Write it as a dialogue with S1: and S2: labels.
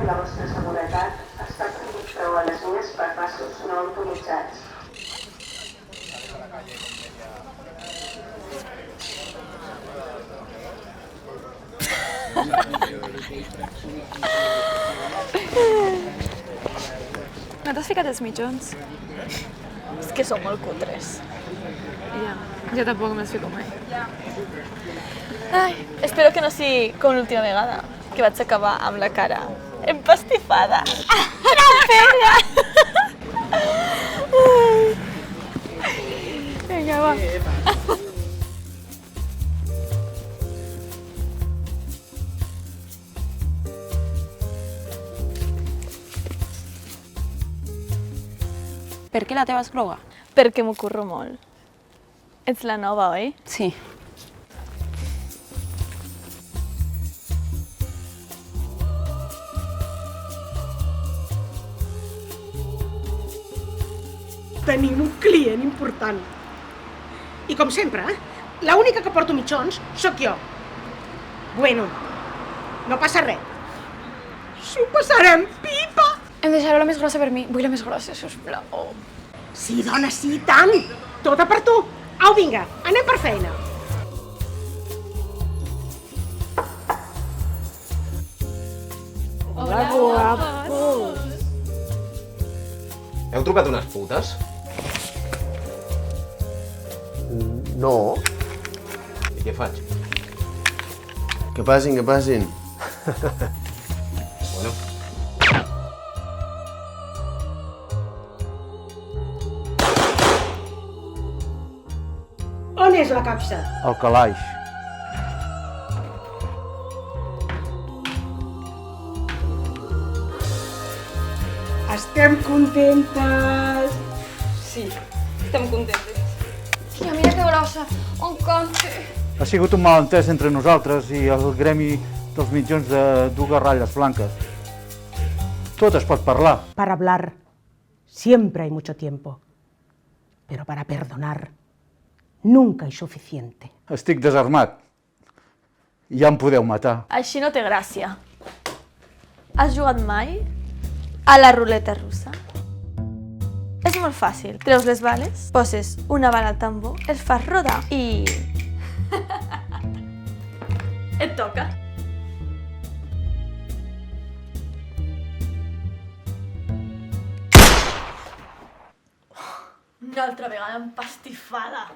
S1: per la vostra seguretat, està prohibit creuar les vies per passos no autoritzats.
S2: No t'has ficat els mitjons?
S3: És que són molt cutres.
S2: Ja, jo tampoc me'ls fico mai.
S3: Ai, espero que no sigui com l'última vegada, que vaig acabar amb la cara empastifada. La pega!
S2: Vinga, va.
S4: Per què la teva és groga?
S3: Perquè m'ho curro molt. Ets la nova, oi?
S4: Sí.
S5: Tenim un client important. I com sempre, l'única que porto mitjons sóc jo. Bueno, no passa res. S'ho passarem pipa!
S2: Em deixareu la més grossa per mi. Vull la més grossa, sisplau.
S5: Sí, dona, sí, tant! Tota per tu! Au, vinga, anem per feina.
S2: Hola, guapos.
S6: Heu trobat unes putes?
S7: No.
S6: I què faig?
S7: Que passin, que passin.
S6: Bueno,
S5: On és la capsa?
S8: Al calaix.
S5: Estem contentes!
S2: Sí, estem contentes. Tia, mira que grossa. On conte.
S8: Ha sigut un malentès entre nosaltres i el gremi dels mitjons de dues ratlles blanques. Tot es pot parlar.
S5: Para hablar siempre hay mucho tiempo, pero para perdonar nunca hay suficiente.
S8: Estic desarmat. Ja em podeu matar.
S3: Així no té gràcia. Has jugat mai a la ruleta russa? És molt fàcil. Treus les bales, poses una bala al tambor, els fas rodar i... et toca. Una altra vegada empastifada.